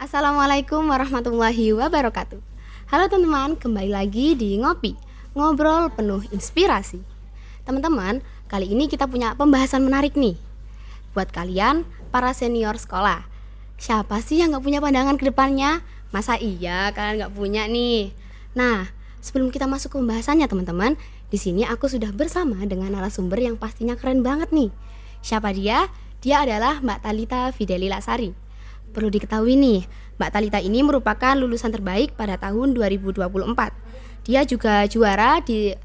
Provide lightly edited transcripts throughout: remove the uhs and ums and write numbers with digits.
Assalamualaikum warahmatullahi wabarakatuh. Halo teman-teman, kembali lagi di Ngopi, ngobrol penuh inspirasi. Teman-teman, kali ini kita punya pembahasan menarik nih. Buat kalian, para senior sekolah, siapa sih yang gak punya pandangan ke depannya? Masa iya kalian gak punya nih? Nah, sebelum kita masuk ke pembahasannya teman-teman, di sini aku sudah bersama dengan narasumber yang pastinya keren banget nih. Siapa dia? Dia adalah Mbak Thalita Fideli Lasari. Perlu diketahui nih, Mbak Thalita ini merupakan lulusan terbaik pada tahun 2024. Dia juga juara di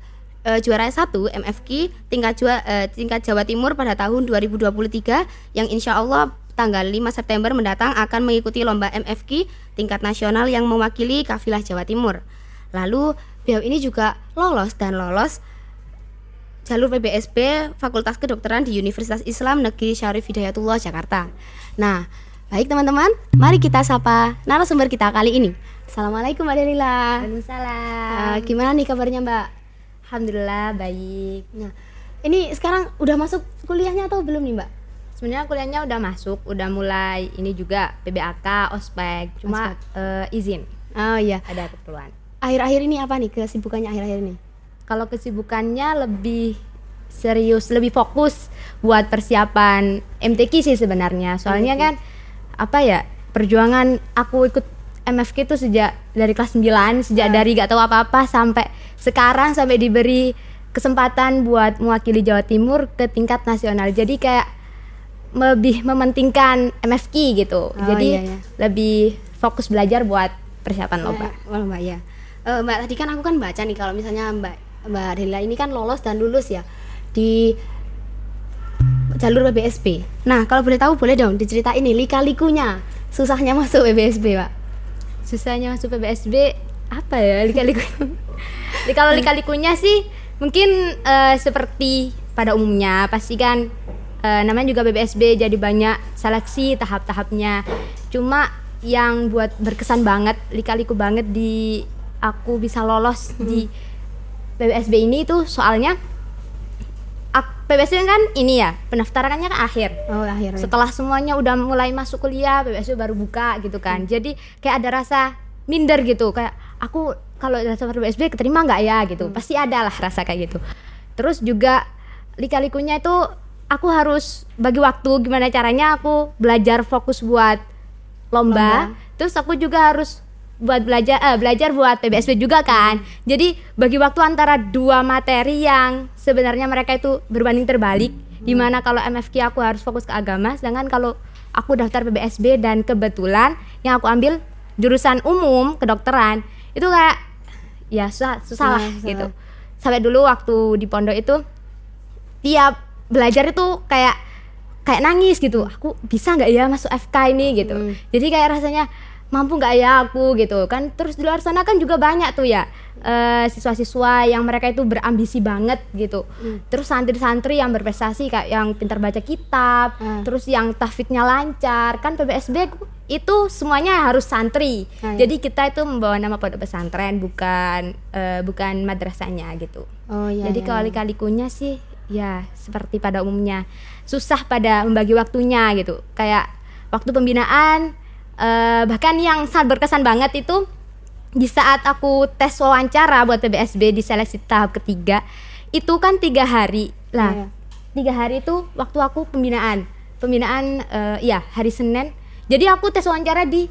juara 1 MFQ tingkat Jawa Timur pada tahun 2023 yang insya Allah tanggal 5 September mendatang akan mengikuti lomba MFQ tingkat nasional yang mewakili kafilah Jawa Timur. Lalu beliau ini juga lolos jalur PBSB Fakultas Kedokteran di Universitas Islam Negeri Syarif Hidayatullah Jakarta. Nah, baik teman-teman, mari kita sapa narasumber kita kali ini. Assalamualaikum Mbak Delila. Waalaikumsalam. Gimana nih kabarnya Mbak? Alhamdulillah baik. Nah, ini sekarang udah masuk kuliahnya atau belum nih Mbak? Sebenarnya kuliahnya udah masuk, udah mulai ini juga PBAK, ospek, cuma izin. Oh iya. Ada keperluan. Akhir-akhir ini apa nih kesibukannya akhir-akhir ini? Kalau kesibukannya lebih serius, lebih fokus buat persiapan MTQ sih sebenarnya. Soalnya kan perjuangan aku ikut MFQ itu sejak dari kelas 9, dari gak tahu apa-apa sampai sekarang, sampai diberi kesempatan buat mewakili Jawa Timur ke tingkat nasional. Jadi kayak lebih mementingkan MFQ gitu. Lebih fokus belajar buat persiapan lomba. Mbak ya. Mbak, tadi kan aku baca nih kalau misalnya Mbak Delila ini kan lolos dan lulus ya di jalur PBSB. Nah, kalau boleh tahu boleh dong diceritain nih lika-likunya susahnya masuk PBSB, Pak. Susahnya masuk PBSB apa ya lika-liku? Kalau lika-likunya sih mungkin seperti pada umumnya, pasti kan namanya juga PBSB, jadi banyak seleksi tahap-tahapnya. Cuma yang buat berkesan banget, lika-liku banget di aku bisa lolos di PBSB ini tuh soalnya PBSB kan ini ya, pendaftarannya kan akhir. Akhir. Setelah semuanya udah mulai masuk kuliah, PBSB baru buka gitu kan. Jadi kayak ada rasa minder gitu, kayak aku kalau daftar PBSB keterima nggak ya gitu. Pasti ada lah rasa kayak gitu. Terus juga lika-likunya itu aku harus bagi waktu, gimana caranya aku belajar fokus buat lomba. Terus aku juga harus buat belajar buat PBSB juga kan. Jadi bagi waktu antara dua materi yang sebenarnya mereka itu berbanding terbalik. Dimana kalau MFQ aku harus fokus ke agama, sedangkan kalau aku daftar PBSB dan kebetulan yang aku ambil jurusan umum kedokteran, itu kayak ya susah lah gitu. Sampai dulu waktu di pondok itu tiap belajar itu kayak nangis gitu. Aku bisa nggak ya masuk FK ini gitu. Jadi kayak rasanya mampu nggak ya aku gitu kan. Terus di luar sana kan juga banyak tuh ya siswa-siswa yang mereka itu berambisi banget gitu. Terus santri-santri yang berprestasi kayak yang pintar baca kitab, terus yang tahfidznya lancar. Kan PBSB itu semuanya harus santri. Jadi kita itu membawa nama pondok pesantren, bukan madrasahnya gitu. Jadi kalau lika-likunya sih ya seperti pada umumnya, susah pada membagi waktunya gitu. Kayak waktu pembinaan bahkan yang sangat berkesan banget itu di saat aku tes wawancara buat PBSB di seleksi tahap ketiga, itu kan 3 hari lah. 3 hari itu waktu aku pembinaan hari Senin. Jadi aku tes wawancara di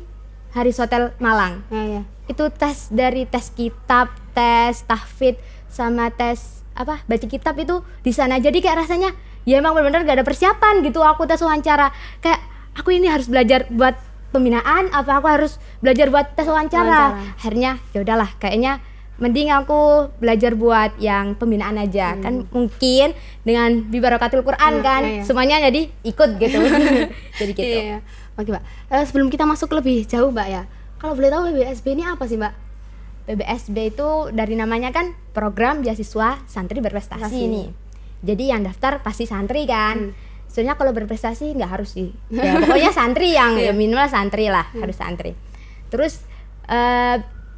Haris Hotel Malang. Itu tes dari tes kitab, tes tahfidz, sama tes baca kitab itu di sana. Jadi kayak rasanya ya emang benar-benar gak ada persiapan gitu. Aku tes wawancara kayak aku ini harus belajar buat pembinaan apa aku harus belajar buat tes wawancara. Akhirnya ya udahlah, kayaknya mending aku belajar buat yang pembinaan aja. Kan mungkin dengan bibarakatul Quran kan semuanya jadi ikut gitu. Jadi gitu. Oke Mbak, sebelum kita masuk lebih jauh Mbak ya, kalau boleh tahu PBSB ini apa sih Mbak? PBSB itu dari namanya kan program beasiswa santri berprestasi nih. Jadi yang daftar pasti santri kan. Sebenarnya kalau berprestasi nggak harus sih, ya, pokoknya santri yang ya minimal santri lah, harus santri. Terus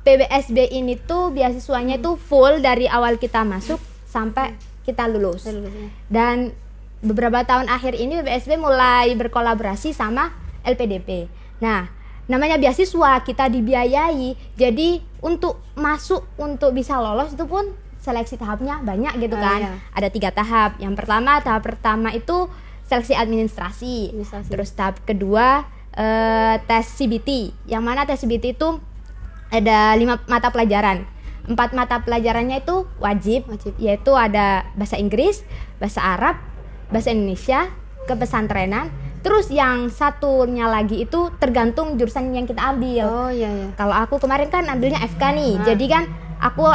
PBSB ini tuh beasiswanya itu full dari awal kita masuk sampai kita lulus. Dan beberapa tahun akhir ini PBSB mulai berkolaborasi sama LPDP. Nah, namanya beasiswa, kita dibiayai. Jadi untuk masuk, untuk bisa lolos itu pun seleksi tahapnya banyak gitu kan. Iya. Ada 3 tahap. Yang pertama, tahap pertama itu seleksi administrasi. Terus tahap kedua tes CBT. Yang mana tes CBT itu ada 5 mata pelajaran. 4 mata pelajarannya itu wajib, yaitu ada bahasa Inggris, bahasa Arab, bahasa Indonesia, kepesantrenan. Terus yang satunya lagi itu tergantung jurusan yang kita ambil. Oh iya. Kalau aku kemarin kan ambilnya FK nih, jadi kan aku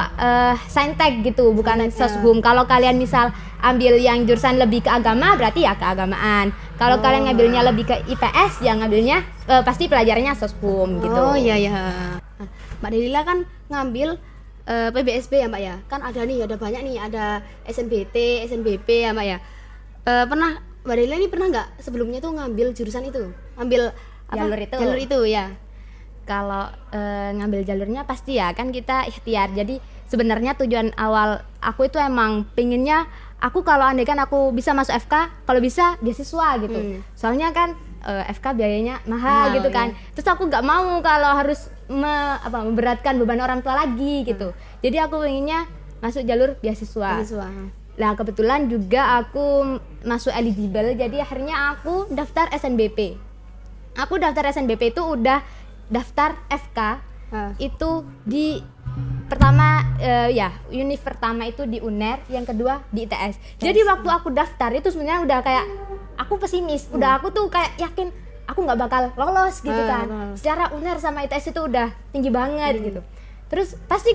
saintek gitu, bukan soshum. Kalau kalian misal ambil yang jurusan lebih ke agama, berarti ya keagamaan. Kalau kalian ngambilnya lebih ke IPS, ya ngambilnya pasti pelajarannya soshum gitu. Oh iya. Nah, Mbak Delila kan ngambil PBSB ya Mbak ya. Kan ada banyak nih, ada SNBT, SNBP ya Mbak ya. Pernah Mbak Delila ini pernah nggak sebelumnya tuh ngambil jurusan itu? Ngambil jalur itu ya. Kalau ngambil jalurnya pasti ya kan kita ikhtiar. Jadi sebenarnya tujuan awal aku itu emang pinginnya aku kalau andaikan aku bisa masuk FK, kalau bisa beasiswa gitu. Soalnya kan FK biayanya mahal gitu kan. Terus aku nggak mau kalau harus memberatkan beban orang tua lagi gitu. Jadi aku pinginnya masuk jalur beasiswa. Nah kebetulan juga aku masuk eligible, jadi akhirnya aku daftar SNBP. Aku daftar SNBP itu udah daftar FK itu di pertama univ pertama itu di UNER, yang kedua di ITS. Jadi waktu aku daftar itu sebenarnya udah kayak aku pesimis, udah aku tuh kayak yakin aku nggak bakal lolos gitu kan. Secara UNER sama ITS itu udah tinggi banget gitu. Terus pasti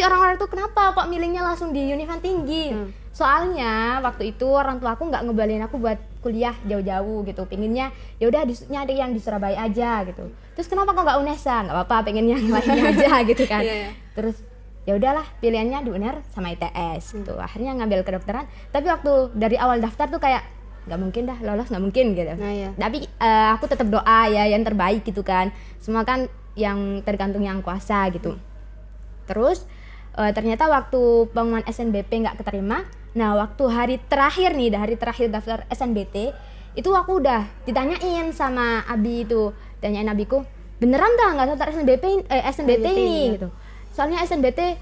orang-orang tuh kenapa kok milihnya langsung di univ yang tinggi? Soalnya waktu itu orang tua aku nggak ngebaliin aku buat kuliah jauh-jauh gitu, pengennya ya udah nyari yang di Surabaya aja gitu. Terus kenapa kok nggak UNESA? Nggak apa-apa, pengen yang lainnya aja gitu kan. Terus ya udahlah pilihannya di UNER sama ITS gitu. Akhirnya ngambil kedokteran. Tapi waktu dari awal daftar tuh kayak nggak mungkin dah lolos, nggak mungkin gitu. Tapi aku tetap doa ya yang terbaik gitu kan. Semua kan yang tergantung yang kuasa gitu. Terus ternyata waktu pengumuman SNBP nggak keterima. Nah waktu hari terakhir daftar SNBT itu aku udah ditanyain sama Abi itu, tanyain abiku, beneran dah nggak daftar SNBT ini gitu. Soalnya SNBT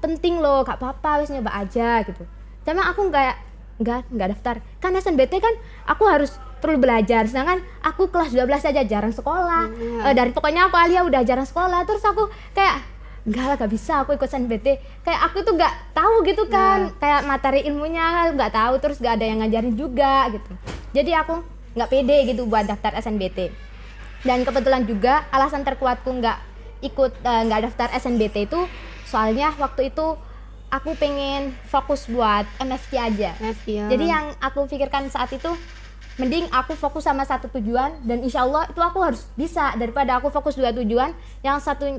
penting loh, gak apa-apa wis nyoba aja gitu. Tapi aku nggak daftar. Kan SNBT kan aku harus perlu belajar, sedangkan aku kelas 12 aja jarang sekolah. Dari pokoknya aku Alia udah jarang sekolah, terus aku kayak enggak lah, gak bisa aku ikut SNBT. Kayak aku tuh gak tahu gitu kan, kayak materi ilmunya gak tahu, terus gak ada yang ngajarin juga gitu. Jadi aku gak pede gitu buat daftar SNBT. Dan kebetulan juga alasan terkuatku gak daftar SNBT itu soalnya waktu itu aku pengen fokus buat MFQ aja. Jadi yang aku pikirkan saat itu, mending aku fokus sama satu tujuan dan insya Allah itu aku harus bisa, daripada aku fokus 2 tujuan yang satu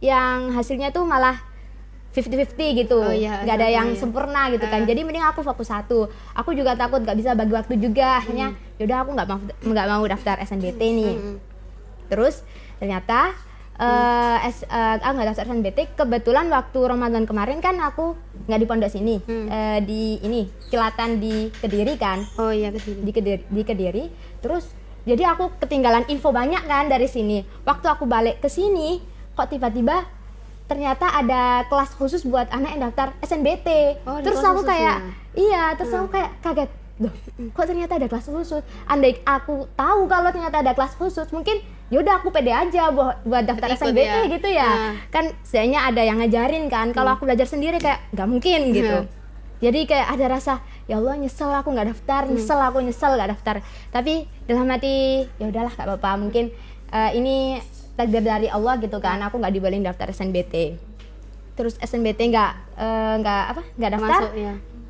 yang hasilnya tuh malah 50-50 gitu, nggak ada yang sempurna gitu kan. Jadi mending aku fokus satu. Aku juga takut nggak bisa bagi waktu juga, akhirnya yaudah aku nggak mau daftar SNBT nih. Terus ternyata aku nggak daftar SNBT. Kebetulan waktu Ramadan kemarin kan aku nggak di pondok sini, di Kilatan di Kediri kan. Di Kediri. Terus jadi aku ketinggalan info banyak kan dari sini. Waktu aku balik ke sini kok tiba-tiba ternyata ada kelas khusus buat anak yang daftar SNBT. Terus aku kayak aku kayak kaget, loh kok ternyata ada kelas khusus. Andai aku tahu kalau ternyata ada kelas khusus, mungkin yaudah aku pede aja buat daftar SNBT gitu ya. Kan setidaknya ada yang ngajarin kan. Kalau aku belajar sendiri kayak nggak mungkin gitu. Jadi kayak ada rasa ya Allah nyesel aku nggak daftar, nyesel nggak daftar. Tapi dalam hati ya udahlah nggak apa-apa, mungkin ini takdir dari Allah gitu kan. Aku nggak dibolehin daftar SNBT. Terus SNBT nggak daftar. Masuk,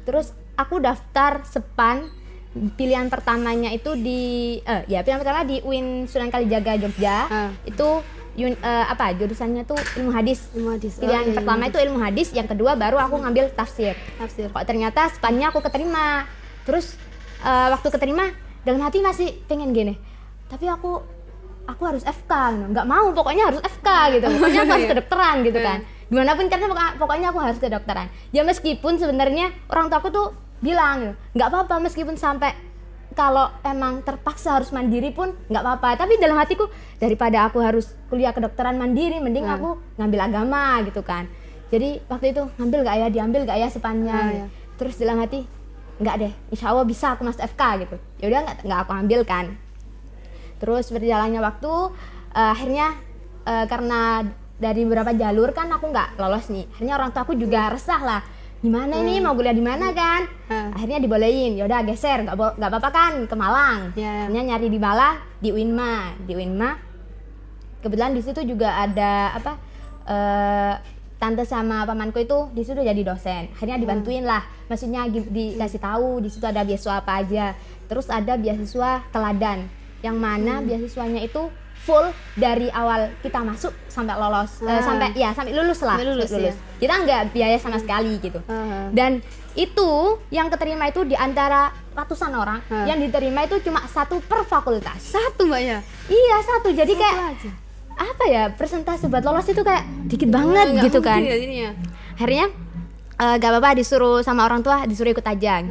Terus aku daftar SEPAN. Pilihan pertamanya itu pilihan pertama di UIN Sunan Kalijaga Jogja. Itu jurusannya tuh ilmu hadis. Pilihan pertama itu ilmu hadis, yang kedua baru aku ngambil tafsir. Kok ternyata SPAN-nya aku keterima. Terus waktu keterima dalam hati masih pengen gini, tapi aku harus FK, nggak mau, pokoknya harus FK gitu, pokoknya aku harus kedokteran gitu kan. Gimana pun karena pokoknya aku harus kedokteran. Ya meskipun sebenarnya orang tua aku tuh bilang nggak apa-apa, meskipun sampai kalau emang terpaksa harus mandiri pun nggak apa-apa, tapi dalam hatiku daripada aku harus kuliah kedokteran mandiri mending aku ngambil agama gitu kan. Jadi waktu itu ngambil gak ya, diambil gak ya sepannya. Terus dalam hati nggak deh, insya Allah bisa aku masuk FK gitu. Ya udah nggak aku ambil kan. Terus berjalannya waktu akhirnya karena dari beberapa jalur kan aku nggak lolos nih. Akhirnya orang tua aku juga resah lah. Gimana ini mau kuliah di mana kan? Akhirnya dibolehin. Ya udah geser, nggak apa-apa kan ke Malang. Akhirnya nyari di Malang di Uinma. Kebetulan di situ juga ada tante sama pamanku itu di situ jadi dosen. Akhirnya dibantuin lah. Maksudnya dikasih tahu di situ ada beasiswa apa aja. Terus ada beasiswa teladan yang mana beasiswanya itu full dari awal kita masuk sampai lolos sampai lulus lah. Lulus. Ya. Kita nggak biaya sama sekali gitu. Dan itu yang keterima itu di antara ratusan orang, yang diterima itu cuma 1 per fakultas. 1 Mbak ya? Iya 1. Jadi kayak aja. Apa ya, persentase buat lolos itu kayak dikit banget gitu kan. Ya. Akhirnya gak apa-apa, disuruh sama orang tua disuruh ikut aja.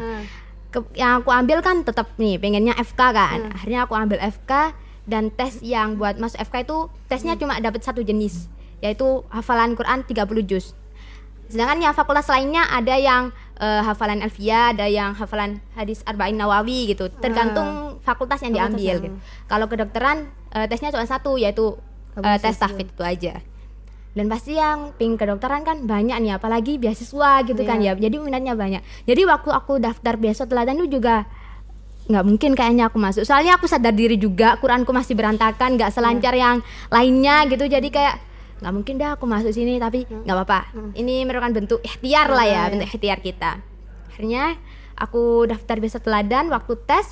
Yang aku ambil kan tetap nih pengennya FK kan. Akhirnya aku ambil FK. Dan tes yang buat masuk FK itu tesnya cuma dapat 1 jenis, yaitu hafalan Quran 30 juz. Sedangkan yang fakultas lainnya ada yang hafalan Alfiyah, ada yang hafalan hadis Arba'in Nawawi gitu. Tergantung fakultas yang diambil gitu. Kalau kedokteran tesnya cuma 1, yaitu tes tahfidz itu aja. Dan pasti yang pingin kedokteran kan banyak nih, apalagi beasiswa gitu kan ya. Jadi minatnya banyak. Jadi waktu aku daftar beasiswa teladan itu juga nggak mungkin kayaknya aku masuk, soalnya aku sadar diri juga Quranku masih berantakan, nggak selancar yang lainnya gitu. Jadi kayak nggak mungkin dah aku masuk sini, tapi nggak apa-apa, ini merupakan bentuk ikhtiar lah ya, bentuk ikhtiar kita. Akhirnya aku daftar beasiswa teladan, waktu tes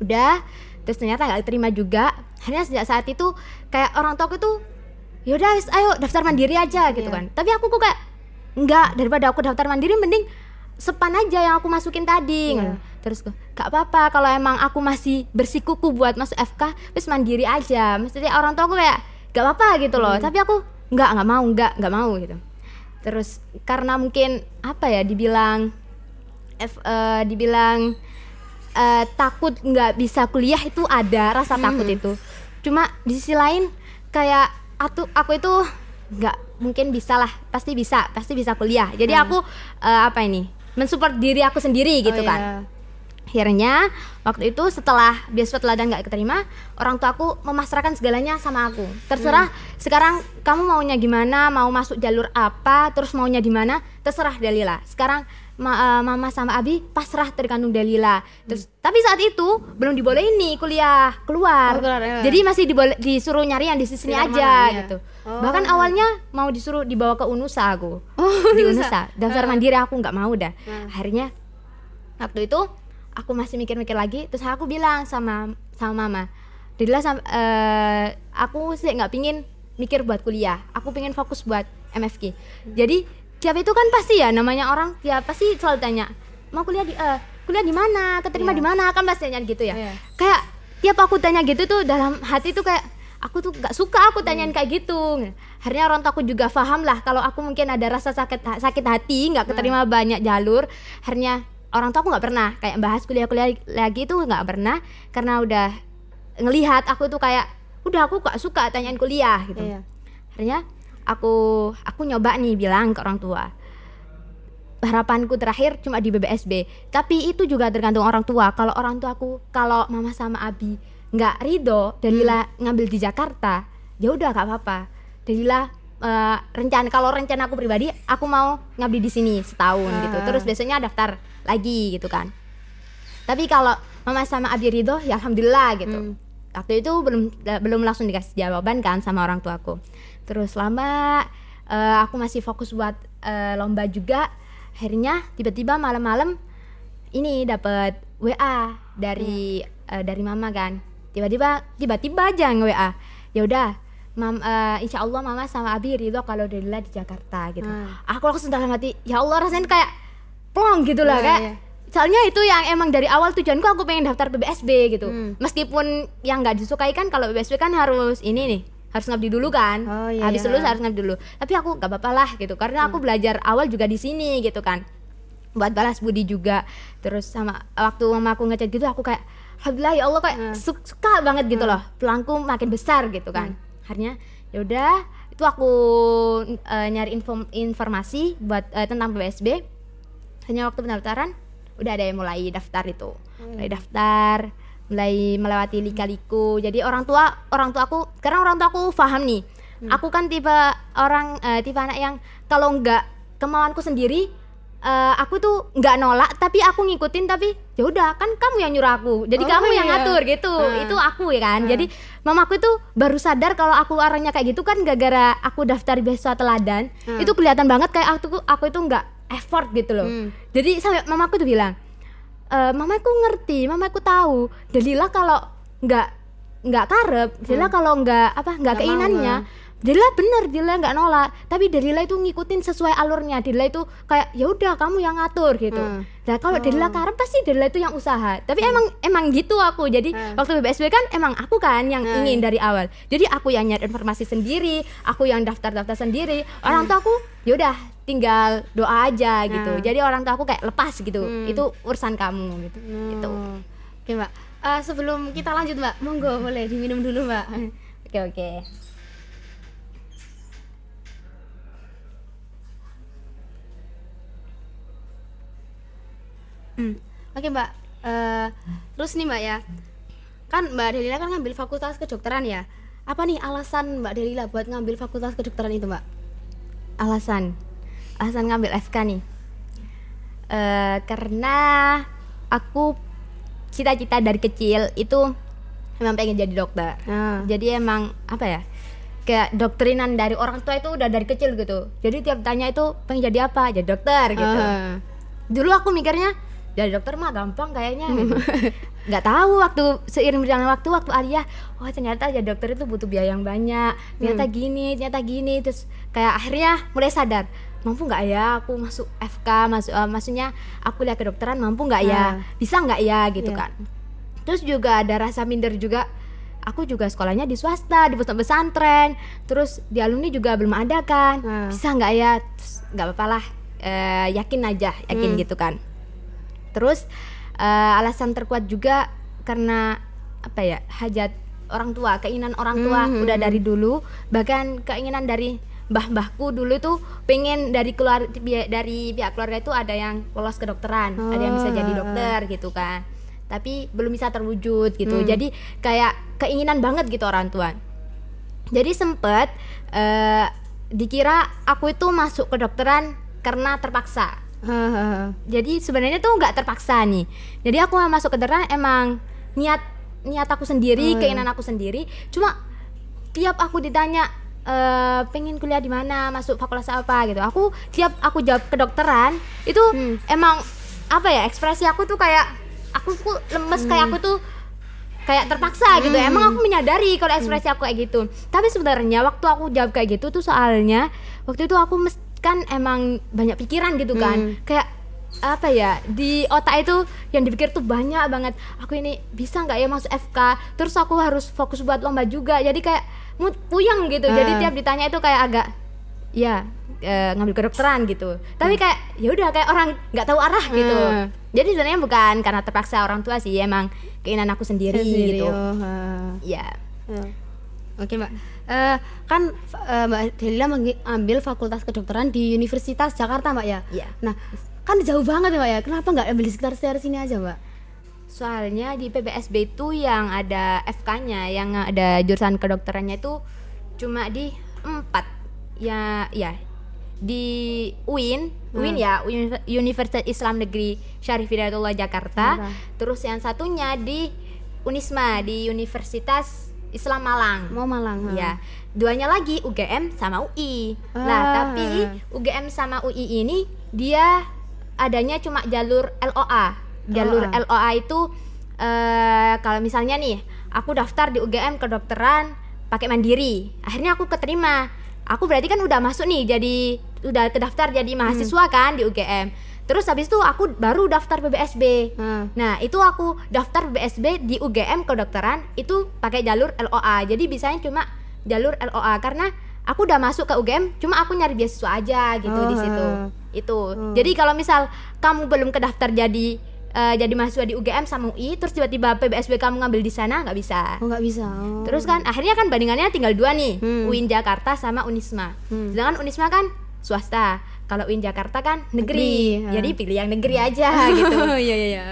udah, terus ternyata nggak diterima juga. Akhirnya sejak saat itu kayak orang tua aku tuh yaudah ayo daftar mandiri aja gitu kan. Tapi aku kok kayak enggak, daripada aku daftar mandiri mending sepan aja yang aku masukin tadi. Terus gak apa-apa kalau emang aku masih bersikuku buat masuk FK, terus mandiri aja. Maksudnya orang tua aku kayak gak apa-apa gitu loh. Tapi aku nggak mau gitu. Terus karena mungkin apa ya, dibilang takut nggak bisa kuliah itu, ada rasa takut itu. Cuma di sisi lain kayak aku itu nggak mungkin bisa lah, pasti bisa kuliah. Jadi aku mensupport diri aku sendiri gitu kan. Akhirnya waktu itu setelah beasiswa teladan nggak keterima, orang tua aku memasrahkan segalanya sama aku. Terserah sekarang kamu maunya gimana, mau masuk jalur apa, terus maunya di mana, terserah Dalila. Sekarang mama sama Abi pasrah tergantung Dalila. Terus tapi saat itu belum dibolehin nih kuliah keluar. Jadi masih disuruh nyari yang di sini aja gitu. Bahkan awalnya mau disuruh dibawa ke Unusa aku. Di Unusa. Daftar mandiri aku nggak mau dah. Akhirnya waktu itu aku masih mikir-mikir lagi, terus aku bilang sama mama, Dalila aku sih nggak pingin mikir buat kuliah, aku pingin fokus buat MFQ. Jadi tiap itu kan pasti ya, namanya orang ya pasti selalu tanya mau kuliah di mana, keterima di mana, kan pasti tanya gitu ya. Kayak tiap aku tanya gitu tuh dalam hati tuh kayak aku tuh nggak suka aku tanyain kayak gitu. Akhirnya orang tua aku juga paham lah kalau aku mungkin ada rasa sakit hati nggak keterima banyak jalur. Akhirnya orang tua aku nggak pernah kayak bahas kuliah lagi itu, nggak pernah, karena udah ngelihat aku tuh kayak udah aku gak suka tanyain kuliah gitu. Akhirnya aku nyoba nih bilang ke orang tua, harapanku terakhir cuma di BBSB, tapi itu juga tergantung orang tua. Kalau orang tua aku, kalau mama sama Abi nggak ridho Dalila ngambil di Jakarta, ya udah gak apa-apa. Dalila rencana aku pribadi, aku mau ngabdi di sini setahun gitu. Terus biasanya daftar lagi gitu kan. Tapi kalau mama sama Abi ridho, ya alhamdulillah gitu. Waktu itu belum langsung dikasih jawaban kan sama orang tuaku. Terus lama aku masih fokus buat lomba juga. Akhirnya tiba-tiba malam-malam ini dapat WA dari mama kan. Tiba-tiba aja nge-WA. Ya udah, insya Allah mama sama Abi ridho kalau Dalila di Jakarta gitu. Aku langsung dalam hati, ya Allah, rasanya kayak plong gitu lah kayak. Soalnya itu yang emang dari awal tujuanku, aku pengen daftar PBSB gitu. Meskipun yang nggak disukai kan, kalau PBSB kan harus ini nih, harus ngabdi dulu kan. Habis lulus harus ngabdi dulu. Tapi aku nggak apa-apa lah gitu, karena aku belajar awal juga di sini gitu kan, buat balas budi juga. Terus sama waktu mama aku ngechat gitu, aku kayak alhamdulillah ya Allah kayak suka banget gitu loh, peluangku makin besar gitu kan. Akhirnya ya udah itu aku nyari informasi buat tentang PPSB. Hanya waktu pendaftaran udah ada yang mulai daftar itu, mulai daftar, mulai melewati lika-liku. Jadi orang tua aku, karena orang tua aku paham nih, aku kan tipe anak yang kalau nggak kemauanku sendiri, aku tuh nggak nolak, tapi aku ngikutin. Tapi ya udah kan kamu yang nyuruh aku, jadi kamu yang ngatur gitu. Itu aku ya kan. Jadi mamaku itu baru sadar kalau aku orangnya kayak gitu kan gara-gara aku daftar beasiswa teladan. Itu kelihatan banget kayak aku itu nggak effort gitu loh. Jadi sampai mamaku tuh bilang, mamaku ngerti, mamaku tahu Delila kalau nggak karep, Delila kalau nggak keinginannya, Delila bener, Delila nggak nolak, tapi Delila itu ngikutin sesuai alurnya. Delila itu kayak ya udah kamu yang ngatur gitu. Nah kalau Delila karep pasti Delila itu yang usaha. Tapi emang gitu aku. Jadi waktu PPSB kan emang aku kan yang ingin dari awal. Jadi aku yang nyari informasi sendiri, aku yang daftar sendiri. Orang tua aku ya udah tinggal doa aja gitu. Jadi orang tua aku kayak lepas gitu. Itu urusan kamu gitu. Gitu. Oke Mbak, sebelum kita lanjut Mbak, monggo boleh diminum dulu Mbak. Oke. Oke Mbak, terus nih Mbak ya, kan Mbak Delila kan ngambil fakultas kedokteran ya. Apa nih alasan Mbak Delila buat ngambil fakultas kedokteran itu Mbak? Alasan ngambil FK nih, karena aku cita-cita dari kecil itu memang pengen jadi dokter. Jadi emang apa ya, kayak doktrinan dari orang tua itu udah dari kecil gitu. Jadi tiap tanya itu pengen jadi apa, jadi dokter gitu. Dulu aku mikirnya jadi dokter mah gampang kayaknya gitu. Nggak tahu waktu seiring berjalan waktu aliyah, ternyata jadi dokter itu butuh biaya yang banyak, ternyata gini. Terus kayak akhirnya mulai sadar, mampu nggak ya aku masuk FK, maksudnya aku lihat kedokteran mampu nggak ya, bisa nggak ya gitu kan. Terus juga ada rasa minder juga, aku juga sekolahnya di swasta, di pesantren, terus di alumni juga belum ada kan, bisa nggak ya. Terus nggak apa-apa lah, yakin gitu kan. Terus alasan terkuat juga karena apa ya, hajat orang tua, keinginan orang tua udah dari dulu. Bahkan keinginan dari mbah-mbahku dulu itu pengen dari pihak keluarga itu ada yang lolos kedokteran, ada yang bisa jadi dokter gitu kan. Tapi belum bisa terwujud gitu. Jadi kayak keinginan banget gitu orang tua. Jadi sempet dikira aku itu masuk kedokteran karena terpaksa. Jadi sebenarnya tuh nggak terpaksa nih. Jadi aku masuk kedokteran emang niat aku sendiri, keinginan aku sendiri. Cuma tiap aku ditanya pengen kuliah di mana, masuk fakultas apa gitu, tiap aku jawab kedokteran itu emang apa ya, ekspresi aku tuh kayak aku tuh lemes, kayak aku tuh kayak terpaksa gitu. Emang aku menyadari kalau ekspresi aku kayak gitu. Tapi sebenarnya waktu aku jawab kayak gitu tuh soalnya waktu itu aku kan emang banyak pikiran gitu kan. Kayak apa ya, di otak itu yang dipikir tuh banyak banget. Aku ini bisa nggak ya masuk FK, terus aku harus fokus buat lomba juga. Jadi kayak puyeng gitu. Jadi tiap ditanya itu kayak agak ya ngambil kedokteran gitu. Tapi kayak ya udah kayak orang nggak tahu arah gitu. Jadi sebenarnya bukan karena terpaksa orang tua sih, emang keinginan aku sendiri gitu. Ya. Oke Mbak, kan Mbak Delila mengambil fakultas kedokteran di Universitas Jakarta Mbak ya? Iya. Nah kan jauh banget ya Mbak ya, kenapa nggak ambil di sekitar sini aja Mbak? Soalnya di PPSB itu yang ada FK-nya, yang ada jurusan kedokterannya itu cuma di 4 ya di UIN ya, Universitas Islam Negeri Syarif Hidayatullah Jakarta. Terus yang satunya di Unisma, di Universitas Islam Malang. Malang. Ya, duanya lagi UGM sama UI. Nah, tapi UGM sama UI ini dia adanya cuma jalur LOA. Jalur LOA itu kalau misalnya nih, aku daftar di UGM kedokteran pakai mandiri. Akhirnya aku keterima. Aku berarti kan udah masuk nih, udah terdaftar jadi mahasiswa kan di UGM. Terus habis itu aku baru daftar PPSB. Nah, itu aku daftar PPSB di UGM kedokteran itu pakai jalur LOA. Jadi bisanya cuma jalur LOA karena aku udah masuk ke UGM, cuma aku nyari beasiswa aja gitu di situ. Itu. Jadi kalau misal kamu belum kedaftar jadi jadi mahasiswa di UGM sama UI, terus tiba-tiba PBSB kamu ngambil di sana, nggak bisa. Oh, nggak bisa. Oh. Terus kan akhirnya kan bandingannya tinggal 2 nih, UIN Jakarta sama Unisma. Sedangkan Unisma kan swasta, kalau UIN Jakarta kan negeri. Jadi pilih yang negeri aja gitu. Iya iya iya.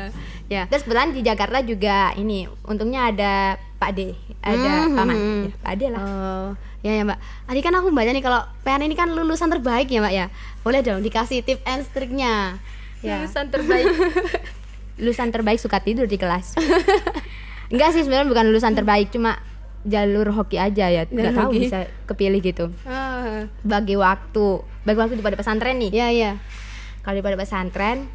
Ya. Terus kebetulan di Jakarta juga ini, untungnya ada Pak D, ada paman, ya, Pak D lah. Oh, ya ya Mbak. Tadi kan aku baca nih kalau PN ini kan lulusan terbaik ya Mbak ya. Boleh dong dikasih tip and triknya. Ya. Lulusan terbaik. Lulusan terbaik suka tidur di kelas. Enggak sih, sebenarnya bukan lulusan terbaik, cuma jalur hoki aja ya. Enggak tahu bisa kepilih gitu. Bagi waktu di pada pesantren nih. Iya iya. Kalau di pada pesantren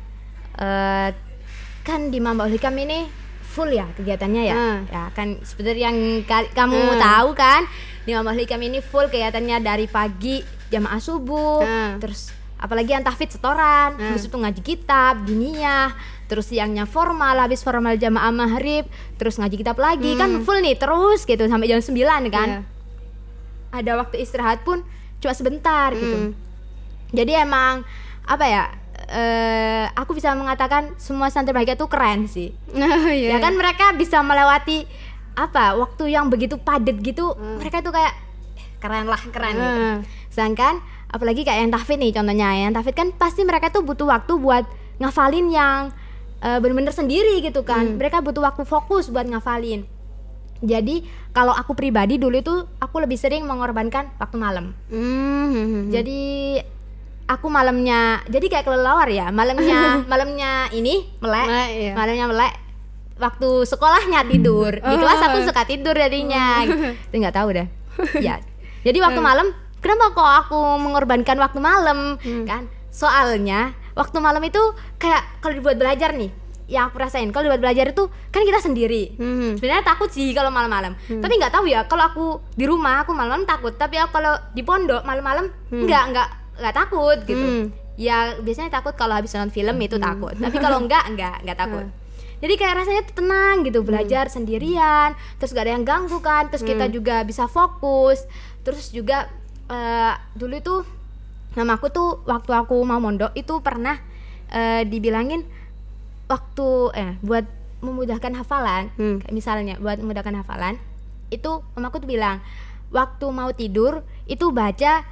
kan di Mamba Hikam ini full ya kegiatannya ya. Ya kan seperti yang kamu tahu kan, di Mamba Hikam ini full kegiatannya dari pagi jamaah subuh, terus apalagi yang tahfidz setoran, habis itu ngaji kitab, diniyah, terus siangnya formal, habis formal jamaah maghrib, terus ngaji kitab lagi, kan full nih terus gitu sampai jam 9 kan. Ada waktu istirahat pun cuma sebentar gitu. Jadi emang apa ya, aku bisa mengatakan semua santri bahagia tuh keren sih. Ya kan mereka bisa melewati apa waktu yang begitu padat gitu, mereka tuh kayak keren gitu. Sedangkan apalagi kayak yang tahfidz nih contohnya, yang tahfidz kan pasti mereka tuh butuh waktu buat ngafalin yang bener-bener sendiri gitu kan. Mereka butuh waktu fokus buat ngafalin. Jadi kalau aku pribadi dulu itu aku lebih sering mengorbankan waktu malam. Jadi aku malamnya jadi kayak kelelawar ya, malamnya ini melek, malamnya melek, waktu sekolahnya tidur. Di kelas aku suka tidur jadinya. Gitu. Nggak tahu dah. Ya. Jadi waktu malam, kenapa kok aku mengorbankan waktu malam? Kan? Soalnya waktu malam itu kayak kalau dibuat belajar nih, yang aku rasain kalau dibuat belajar itu kan kita sendiri. Sebenarnya takut sih kalau malam-malam. Tapi nggak tahu ya, kalau aku di rumah aku malam takut, tapi aku kalau di pondok malam-malam nggak takut gitu. Ya biasanya takut kalau habis nonton film itu takut. Tapi kalau enggak takut. Jadi kayak rasanya tuh tenang gitu, belajar sendirian, terus gak ada yang ganggu kan, terus kita juga bisa fokus. Terus juga dulu itu nama aku tuh waktu aku mau mondok itu pernah dibilangin waktu buat memudahkan hafalan, kayak misalnya buat memudahkan hafalan itu mamaku tuh bilang waktu mau tidur itu baca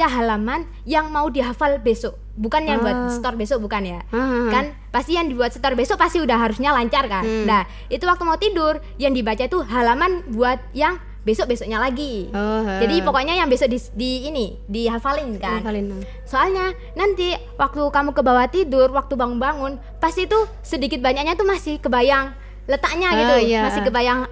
halaman yang mau dihafal besok, bukan yang buat setor besok, bukan ya. Kan pasti yang dibuat setor besok pasti udah harusnya lancar kan. Nah itu waktu mau tidur yang dibaca itu halaman buat yang besoknya lagi. Jadi pokoknya yang besok dihafalin kan. Soalnya nanti waktu kamu ke bawah tidur, waktu bangun pasti itu sedikit banyaknya tuh masih kebayang letaknya gitu. Masih kebayang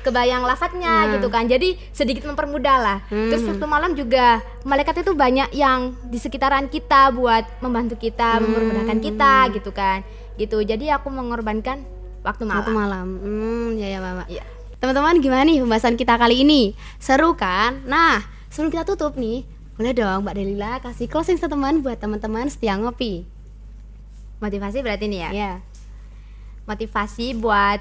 kebayang lafadznya gitu kan. Jadi sedikit mempermudah lah. Terus waktu malam juga malaikat itu banyak yang di sekitaran kita buat membantu kita, mempermudahkan kita gitu kan. Gitu. Jadi aku mengorbankan waktu malam. Ya Mama. Ya. Teman-teman, gimana nih pembahasan kita kali ini? Seru kan? Nah, sebelum kita tutup nih, boleh dong Mbak Delila kasih closing statement buat teman-teman setia ngopi. Motivasi berarti nih ya? Iya. Motivasi buat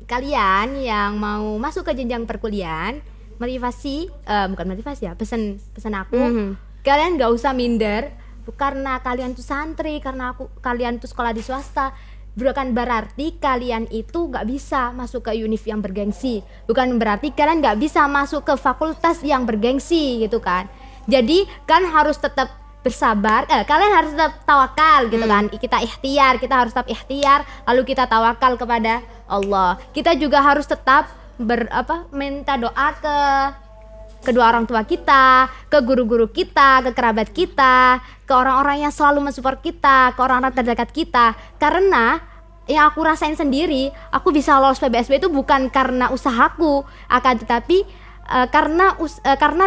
kalian yang mau masuk ke jenjang perkuliahan, pesan aku, kalian gak usah minder karena kalian tuh santri, karena kalian tuh sekolah di swasta. Bukan berarti kalian itu gak bisa masuk ke univ yang bergengsi, bukan berarti kalian gak bisa masuk ke fakultas yang bergengsi gitu kan. Jadi kan harus tetap bersabar, kalian harus tetap tawakal gitu kan. Kita harus tetap ikhtiar, lalu kita tawakal kepada Allah. Kita juga harus tetap minta doa ke kedua orang tua kita, ke guru-guru kita, ke kerabat kita, ke orang-orang yang selalu mensupport kita, ke orang-orang terdekat kita. Karena yang aku rasain sendiri, aku bisa lolos PBSB itu bukan karena usahaku, akan tetapi karena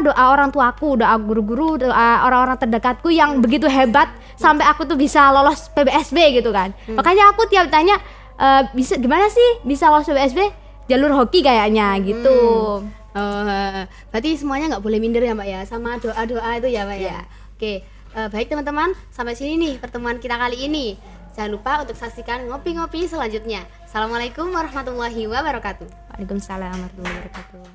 doa orang tuaku, doa guru-guru, doa orang-orang terdekatku yang begitu hebat sampai aku tuh bisa lolos PBSB gitu kan. Makanya aku tiap tanya gimana sih bisa lolos PBSB? Jalur hoki kayaknya gitu. Berarti semuanya nggak boleh minder ya Mbak ya, sama doa-doa itu ya Mbak ya. Oke, baik teman-teman, sampai sini nih pertemuan kita kali ini. Jangan lupa untuk saksikan ngopi-ngopi selanjutnya. Assalamualaikum warahmatullahi wabarakatuh. Waalaikumsalam warahmatullahi wabarakatuh.